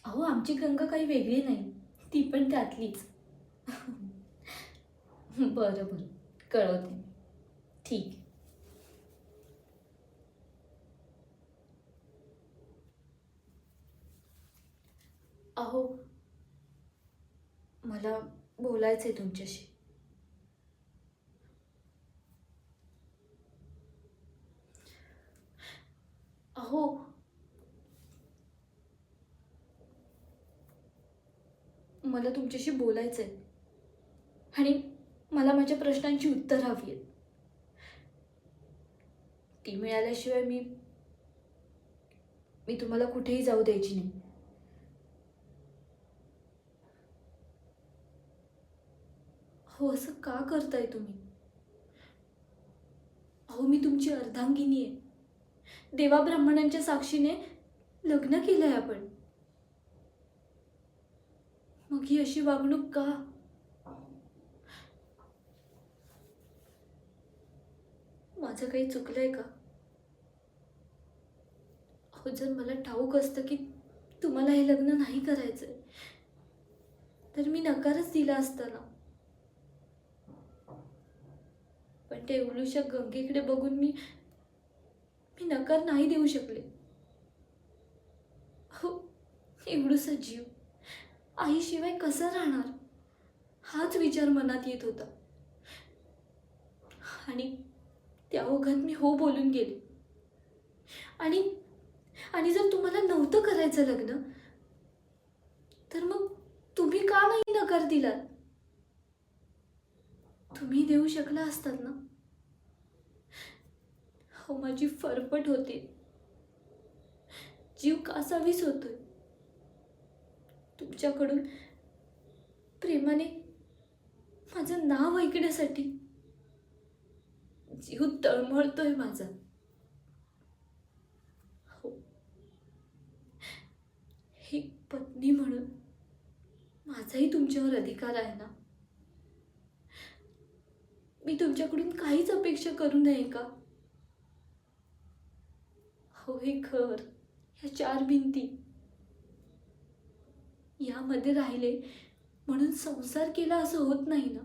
अहो, आमची गंगा काही वेगळी नाही, ती पण त्यातलीच. बरं बरं, कळवते मी. ठीक आहे. अहो, मला बोलायचं आहे तुमच्याशी. अहो, मला तुमच्याशी बोलायचं आहे आणि मला माझ्या प्रश्नांची उत्तर हवी आहेत. ती मिळाल्याशिवाय मी मी तुम्हाला कुठेही जाऊ द्यायची नाही. हो, असं का करताय तुम्ही? अहो, मी तुमची अर्धांगिनी आहे. देवा ब्राह्मणांच्या साक्षीने लग्न केलंय आपण. मग ही अशी वागणूक का? माझं काही चुकलंय का? अहो, जर मला ठाऊक असतं की तुम्हाला हे लग्न नाही करायचंय, तर मी नकारच दिला असता ना. पण त्या एवढ्याशा गंगेकडे बघून मी मी नकार नाही देऊ शकले. हो, एवढूसा जीव आईशिवाय कसा राहणार, हाच विचार मनात येत होता. आणि त्या ओघात मी हो बोलून गेले. आणि आणि जर तुम्हाला नव्हतं करायचं लग्न, तर मग तुम्ही का नाही नकार दिलात? तुम्ही देऊ शकला असतात ना. हो, माझी फरफट होते. जीव कासावीस होतोय. तुमच्याकडून प्रेमाने माझं नाव ऐकण्यासाठी जीव तळमळतोय माझा. हो, एक पत्नी म्हणून माझाही तुमच्यावर अधिकार आहे ना. मी तुमच्याकडून काहीच अपेक्षा करू नये का? हो, हे घर, ह्या चार भिंती, यामध्ये राहिले म्हणून संसार केला असं होत नाही ना.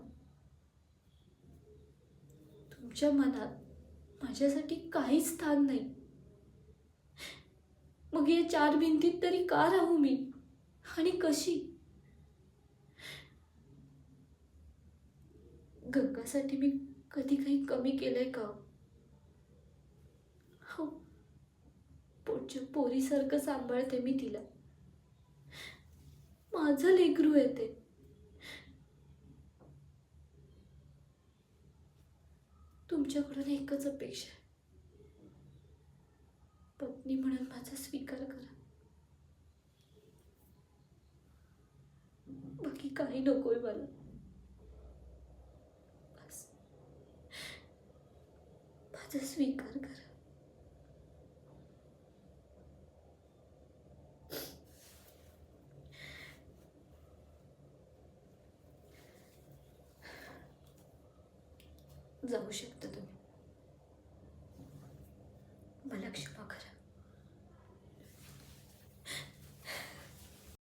तुमच्या मनात माझ्यासाठी काहीच स्थान नाही. मग या चार भिंतीत तरी का राहू मी, आणि कशी? गंगासाठी मी कधी काही कमी केलंय का? हो, पोटच्या पोरीसारखं सांभाळते मी तिला. माझं लेकरू आहे ते. तुमच्याकडून एकच अपेक्षा आहे, पत्नी म्हणून माझा स्वीकार करा. बाकी काही नकोय मला. बस, माझा स्वीकार करा. जाऊ शकता तुम्ही.